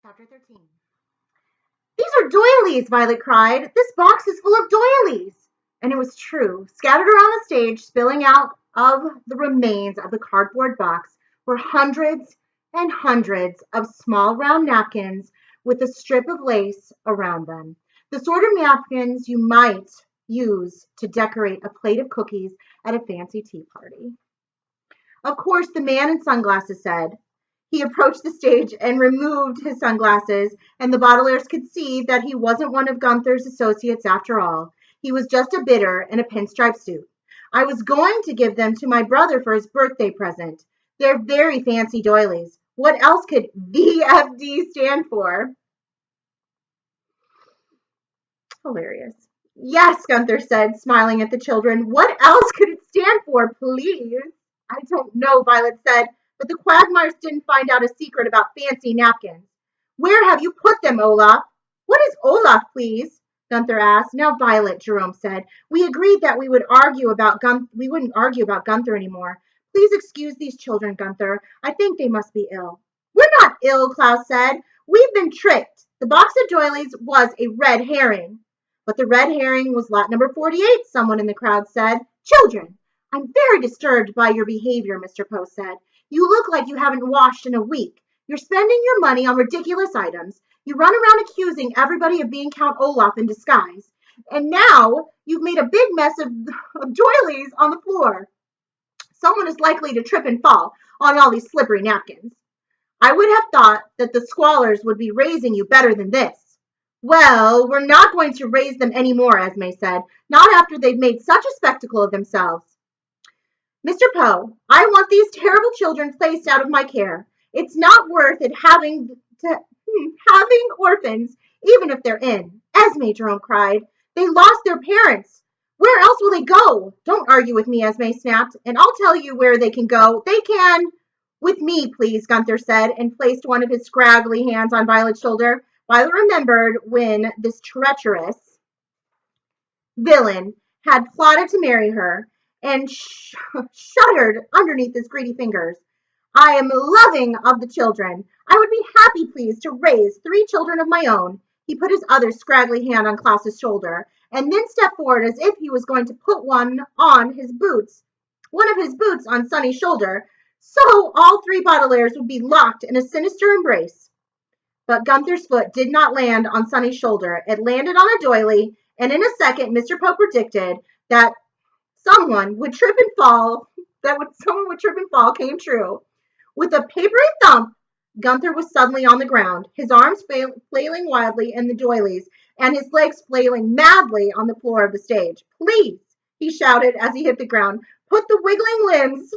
Chapter 13. These are doilies, Violet cried. This box is full of doilies. And it was true. Scattered around the stage, spilling out of the remains of the cardboard box, were hundreds and hundreds of small round napkins with a strip of lace around them. The sort of napkins you might use to decorate a plate of cookies at a fancy tea party. Of course, the man in sunglasses said. He approached the stage and removed his sunglasses, and the bottlers could see that he wasn't one of Gunther's associates after all. He was just a bidder in a pinstripe suit. I was going to give them to my brother for his birthday present. They're very fancy doilies. What else could VFD stand for? Hilarious. Yes, Gunther said, smiling at the children. What else could it stand for, please? I don't know, Violet said, but the Quagmires didn't find out a secret about fancy napkins. Where have you put them, Olaf? What is Olaf, please? Gunther asked. Now, Violet, Jerome said, we agreed that we wouldn't argue about Gunther anymore. Please excuse these children, Gunther. I think they must be ill. We're not ill, Klaus said. We've been tricked. The box of doilies was a red herring. But the red herring was lot number 48, someone in the crowd said. Children, I'm very disturbed by your behavior, Mr. Poe said. You look like you haven't washed in a week. You're spending your money on ridiculous items. You run around accusing everybody of being Count Olaf in disguise. And now you've made a big mess of doilies on the floor. Someone is likely to trip and fall on all these slippery napkins. I would have thought that the squallers would be raising you better than this. Well, we're not going to raise them any more, Esme said, not after they've made such a spectacle of themselves. Mr. Poe, I want these terrible children placed out of my care. It's not worth it having orphans, even if they're in. Esme, Jerome cried. They lost their parents. Where else will they go? Don't argue with me, Esme snapped, and I'll tell you where they can go. They can. With me, please, Gunther said, and placed one of his scraggly hands on Violet's shoulder. Violet remembered when this treacherous villain had plotted to marry her and shuddered underneath his greedy fingers. I am loving of the children. I would be happy, please, to raise 3 children of my own. He put his other scraggly hand on Klaus's shoulder and then stepped forward as if he was going to put one of his boots on Sonny's shoulder, so all 3 bottlers would be locked in a sinister embrace. But Gunther's foot did not land on Sonny's shoulder. It landed on a doily, and in a second, Mr. Poe predicted that someone would trip and fall came true. With a papery thump, Gunther was suddenly on the ground, his arms flailing wildly in the doilies, and his legs flailing madly on the floor of the stage. Please, he shouted as he hit the ground, but the wiggling limbs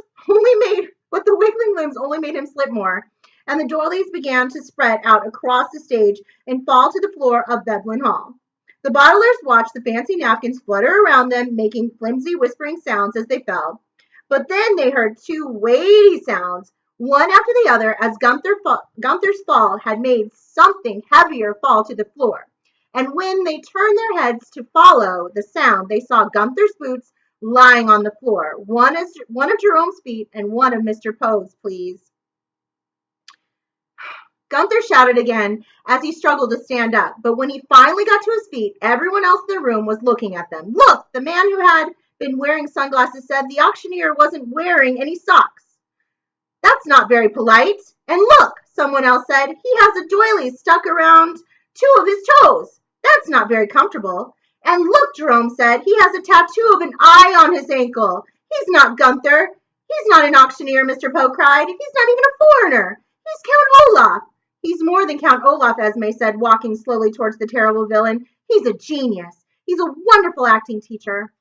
only made him slip more, and the doilies began to spread out across the stage and fall to the floor of Bedlam Hall. The bottlers watched the fancy napkins flutter around them, making flimsy whispering sounds as they fell. But then they heard 2 weighty sounds, one after the other, as Gunther's fall had made something heavier fall to the floor. And when they turned their heads to follow the sound, they saw Gunther's boots lying on the floor, one of Jerome's feet and one of Mr. Poe's, please. Gunther shouted again as he struggled to stand up, but when he finally got to his feet, everyone else in the room was looking at them. Look, the man who had been wearing sunglasses said the auctioneer wasn't wearing any socks. That's not very polite. And look, someone else said, he has a doily stuck around 2 of his toes. That's not very comfortable. And look, Jerome said, he has a tattoo of an eye on his ankle. He's not Gunther. He's not an auctioneer, Mr. Poe cried. He's not even a foreigner. He's Count Olaf. He's more than Count Olaf, Esme said, walking slowly towards the terrible villain. He's a genius. He's a wonderful acting teacher.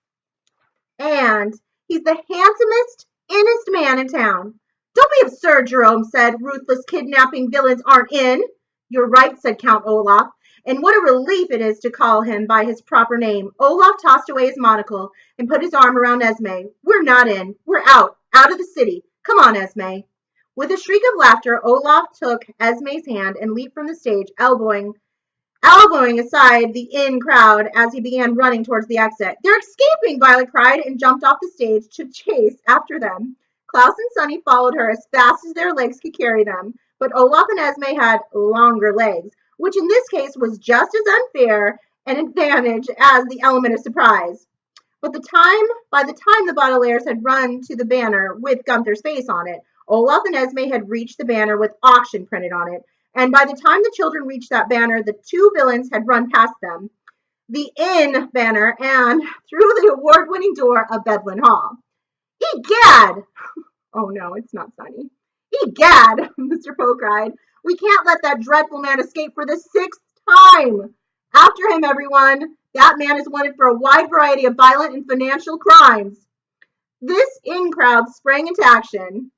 And he's the handsomest, innest man in town. Don't be absurd, Jerome said. Ruthless kidnapping villains aren't in. You're right, said Count Olaf. And what a relief it is to call him by his proper name. Olaf tossed away his monocle and put his arm around Esme. We're not in. We're out of the city. Come on, Esme. With a shriek of laughter, Olaf took Esme's hand and leaped from the stage, elbowing aside the in crowd as he began running towards the exit. They're escaping, Violet cried and jumped off the stage to chase after them. Klaus and Sonny followed her as fast as their legs could carry them, But Olaf and Esme had longer legs, which in this case was just as unfair an advantage as the element of surprise. But by the time the Baudelaires had run to the banner with Gunther's face on it, Olaf and Esme had reached the banner with auction printed on it. And by the time the children reached that banner, the two villains had run past them, the inn banner, and through the award-winning door of Bedlin Hall. Egad! Oh no, it's not Sunny. Egad! Mr. Poe cried. We can't let that dreadful man escape for the sixth time. After him, everyone. That man is wanted for a wide variety of violent and financial crimes. This in crowd sprang into action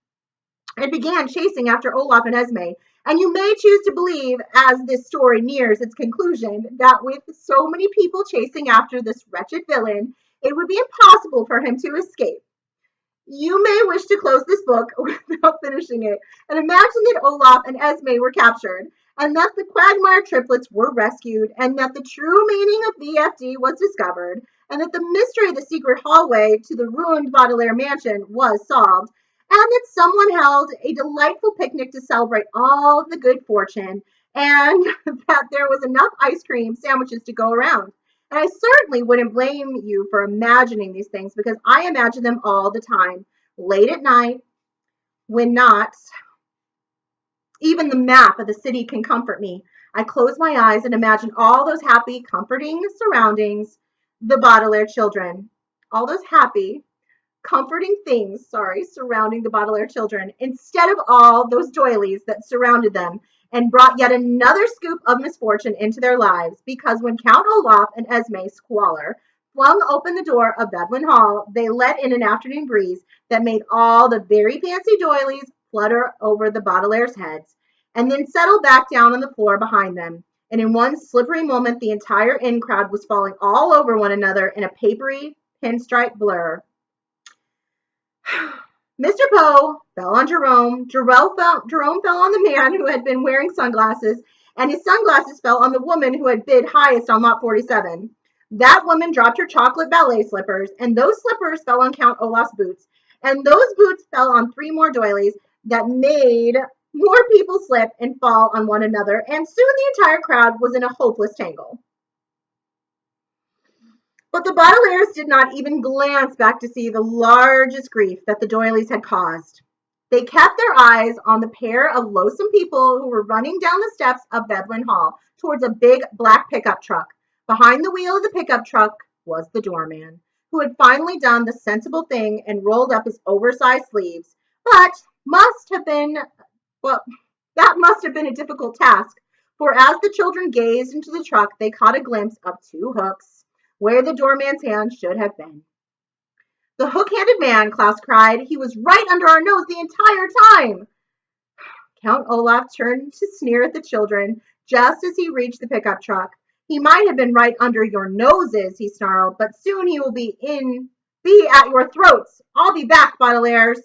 and began chasing after Olaf and Esme. And you may choose to believe, as this story nears its conclusion, that with so many people chasing after this wretched villain, it would be impossible for him to escape. You may wish to close this book without finishing it and imagine that Olaf and Esme were captured, and that the Quagmire triplets were rescued, and that the true meaning of BFD was discovered, and that the mystery of the secret hallway to the ruined Baudelaire mansion was solved, and that someone held a delightful picnic to celebrate all of the good fortune, and that there was enough ice cream sandwiches to go around. And I certainly wouldn't blame you for imagining these things, because I imagine them all the time, late at night, when not even the map of the city can comfort me. I close my eyes and imagine all those happy, comforting surroundings, the Baudelaire children. All those happy, comforting things, surrounding the Baudelaire children, instead of all those doilies that surrounded them and brought yet another scoop of misfortune into their lives, because when Count Olaf and Esme Squalor flung open the door of Bedlin Hall, they let in an afternoon breeze that made all the very fancy doilies flutter over the Baudelaire's heads, and then settle back down on the floor behind them. And in one slippery moment, the entire in crowd was falling all over one another in a papery pinstripe blur. Mr. Poe fell on Jerome. Jerome fell on the man who had been wearing sunglasses, and his sunglasses fell on the woman who had bid highest on lot 47. That woman dropped her chocolate ballet slippers, and those slippers fell on Count Olaf's boots, and those boots fell on three more doilies that made more people slip and fall on one another, and soon the entire crowd was in a hopeless tangle. But the Baudelaires did not even glance back to see the largest grief that the doilies had caused. They kept their eyes on the pair of loathsome people who were running down the steps of Bedlin Hall towards a big black pickup truck. Behind the wheel of the pickup truck was the doorman, who had finally done the sensible thing and rolled up his oversized sleeves, but that must have been a difficult task, for as the children gazed into the truck, they caught a glimpse of two hooks where the doorman's hand should have been. The hook-handed man, Klaus cried. He was right under our nose the entire time. Count Olaf turned to sneer at the children just as he reached the pickup truck. He might have been right under your noses, he snarled, but soon he will be at your throats. I'll be back, Baudelaires.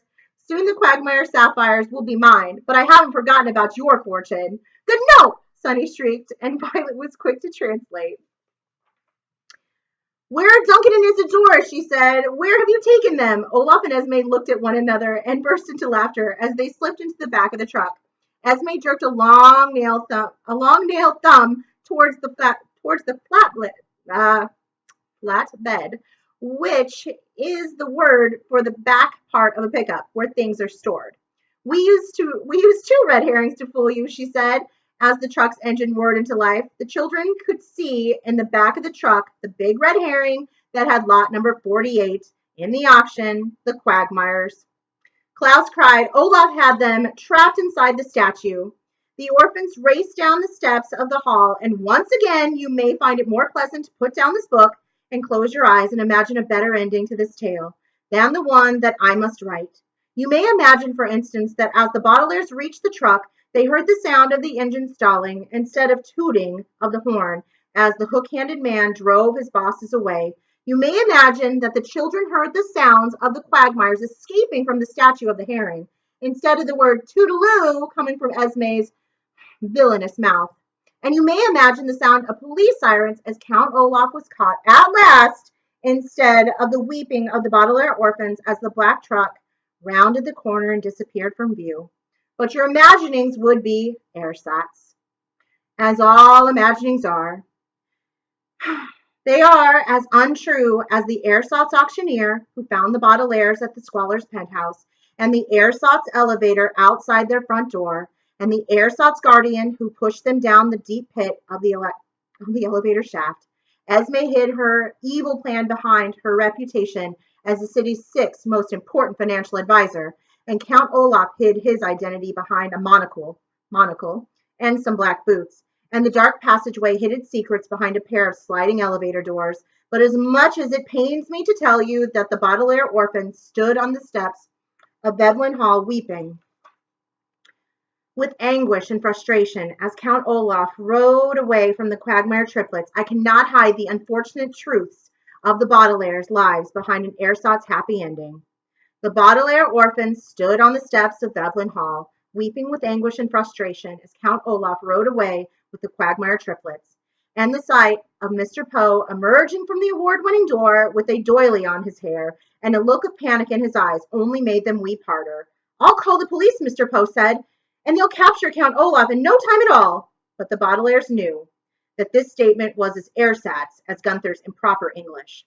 Soon the Quagmire sapphires will be mine, but I haven't forgotten about your fortune. Good note, Sunny shrieked, and Violet was quick to translate. Where are Duncan and Isidore? She said. Where have you taken them? Olaf and Esme looked at one another and burst into laughter as they slipped into the back of the truck. Esme jerked a long nail thumb towards the flat bed, which is the word for the back part of a pickup where things are stored. We used two red herrings to fool you, she said. As the truck's engine roared into life, the children could see in the back of the truck the big red herring that had lot number 48 in the auction, the Quagmires. Klaus cried. Olaf had them trapped inside the statue. The orphans raced down the steps of the hall, and once again you may find it more pleasant to put down this book and close your eyes and imagine a better ending to this tale than the one that I must write. You may imagine, for instance, that as the Baudelaires reached the truck, they heard the sound of the engine stalling instead of tooting of the horn as the hook-handed man drove his bosses away. You may imagine that the children heard the sounds of the Quagmires escaping from the statue of the herring instead of the word toodaloo coming from Esme's villainous mouth. And you may imagine the sound of police sirens as Count Olaf was caught at last instead of the weeping of the Baudelaire orphans as the black truck rounded the corner and disappeared from view. but your imaginings would be ersatz, as all imaginings are. They are as untrue as the ersatz auctioneer who found the Baudelaires at the squalor's penthouse, and the ersatz elevator outside their front door, and the ersatz guardian who pushed them down the deep pit of the elevator shaft. Esme hid her evil plan behind her reputation as the city's sixth most important financial advisor, and Count Olaf hid his identity behind a monocle, and some black boots, and the dark passageway hid its secrets behind a pair of sliding elevator doors. But as much as it pains me to tell you that the Baudelaire orphans stood on the steps of Veblen Hall weeping with anguish and frustration as Count Olaf rode away from the Quagmire triplets, I cannot hide the unfortunate truths of the Baudelaire's lives behind an ersatz happy ending. The Baudelaire orphans stood on the steps of Veblen Hall, weeping with anguish and frustration as Count Olaf rode away with the Quagmire triplets, and the sight of Mr. Poe emerging from the award-winning door with a doily on his hair and a look of panic in his eyes only made them weep harder. "I'll call the police," Mr. Poe said, "and they'll capture Count Olaf in no time at all." But the Baudelaires knew that this statement was as ersatz as Gunther's improper English.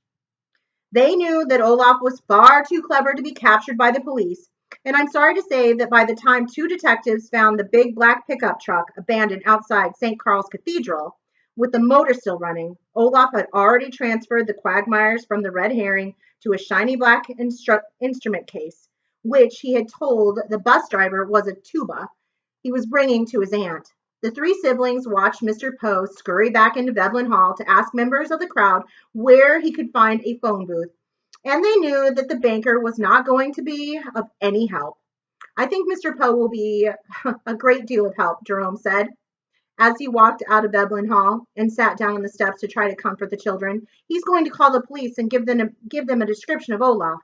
They knew that Olaf was far too clever to be captured by the police, and I'm sorry to say that by the time two detectives found the big black pickup truck abandoned outside St. Carl's Cathedral, with the motor still running, Olaf had already transferred the Quagmires from the red herring to a shiny black instrument case, which he had told the bus driver was a tuba he was bringing to his aunt. The three siblings watched Mr. Poe scurry back into Veblen Hall to ask members of the crowd where he could find a phone booth, and they knew that the banker was not going to be of any help. "I think Mr. Poe will be a great deal of help," Jerome said, as he walked out of Veblen Hall and sat down on the steps to try to comfort the children. "He's going to call the police and give them a description of Olaf."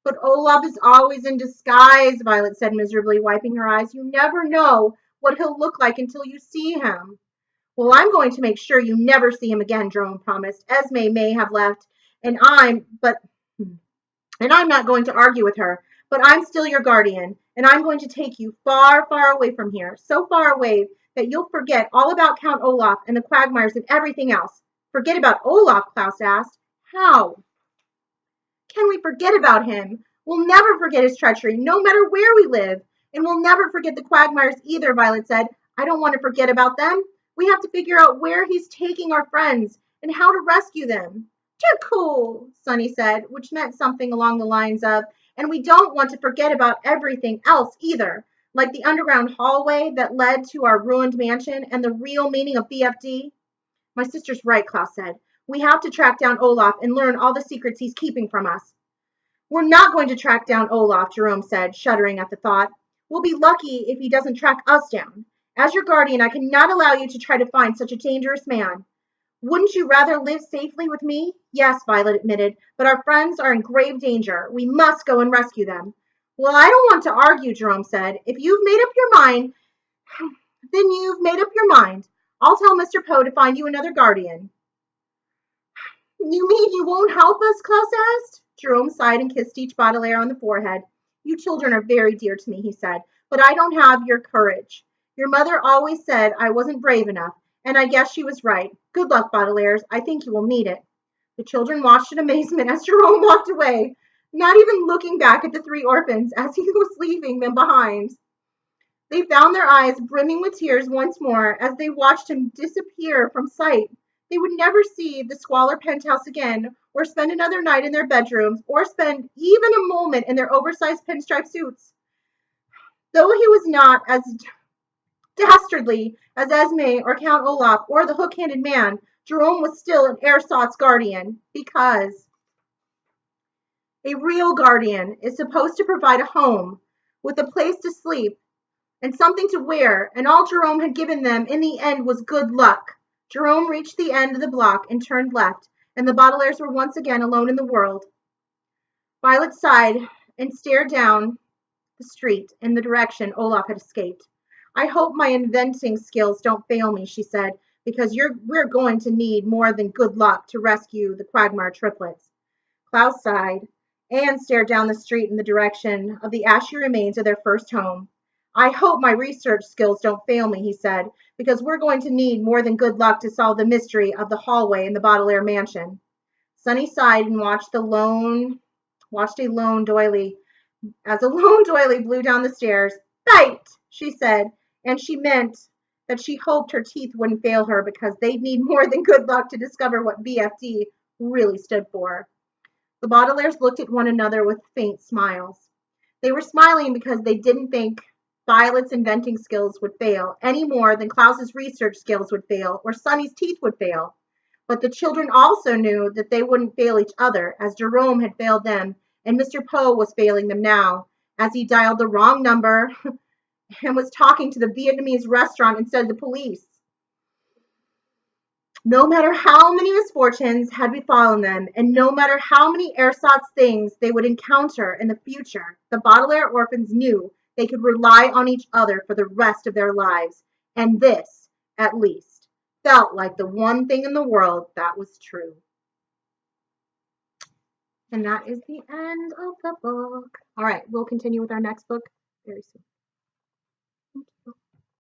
"But Olaf is always in disguise," Violet said miserably, wiping her eyes. "You never know what he'll look like until you see him." "Well, I'm going to make sure you never see him again," Jerome promised. "Esme may have left, and I'm not going to argue with her, but I'm still your guardian, and I'm going to take you far, far away from here, so far away that you'll forget all about Count Olaf and the Quagmires and everything else." "Forget about Olaf?" Klaus asked. "How can we forget about him? We'll never forget his treachery, no matter where we live. And we'll never forget the Quagmires either," Violet said. "I don't want to forget about them. We have to figure out where he's taking our friends and how to rescue them." "Too cool," Sunny said, which meant something along the lines of, "and we don't want to forget about everything else either, like the underground hallway that led to our ruined mansion and the real meaning of BFD." "My sister's right," Klaus said. "We have to track down Olaf and learn all the secrets he's keeping from us." "We're not going to track down Olaf," Jerome said, shuddering at the thought. "We'll be lucky if he doesn't track us down. As your guardian, I cannot allow you to try to find such a dangerous man." "Wouldn't you rather live safely with me?" "Yes," Violet admitted, "but our friends are in grave danger. We must go and rescue them." "Well, I don't want to argue," Jerome said. "If you've made up your mind, then you've made up your mind. I'll tell Mr. Poe to find you another guardian." "You mean you won't help us?" Klaus asked. Jerome sighed and kissed each Baudelaire on the forehead. "You children are very dear to me," he said, "but I don't have your courage. Your mother always said I wasn't brave enough, and I guess she was right. Good luck, Baudelaires. I think you will need it." The children watched in amazement as Jerome walked away, not even looking back at the three orphans as he was leaving them behind. They found their eyes brimming with tears once more as they watched him disappear from sight. They would never see the squalor penthouse again, or spend another night in their bedrooms, or spend even a moment in their oversized pinstripe suits. Though he was not as dastardly as Esme or Count Olaf or the hook-handed man, Jerome was still an ersatz guardian, because a real guardian is supposed to provide a home with a place to sleep and something to wear, and all Jerome had given them in the end was good luck. Jerome reached the end of the block and turned left, and the Baudelaires were once again alone in the world. Violet sighed and stared down the street in the direction Olaf had escaped. "I hope my inventing skills don't fail me," she said, "because we're going to need more than good luck to rescue the Quagmire triplets." Klaus sighed and stared down the street in the direction of the ashy remains of their first home. I hope my research skills don't fail me, he said, because we're going to need more than good luck to solve the mystery of the hallway in the Baudelaire mansion. Sunny sighed and watched a lone doily as a lone doily blew down the stairs. Bite, she said, and she meant that she hoped her teeth wouldn't fail her because they'd need more than good luck to discover what BFD really stood for. The Baudelaires looked at one another with faint smiles. They were smiling because they didn't think Violet's inventing skills would fail any more than Klaus's research skills would fail or Sunny's teeth would fail. But the children also knew that they wouldn't fail each other, as Jerome had failed them, and Mr. Poe was failing them now, as he dialed the wrong number and was talking to the Vietnamese restaurant instead of the police. No matter how many misfortunes had befallen them, and no matter how many ersatz things they would encounter in the future, the Baudelaire orphans knew they could rely on each other for the rest of their lives. And this, at least, felt like the one thing in the world that was true. And that is the end of the book. All right, we'll continue with our next book very soon.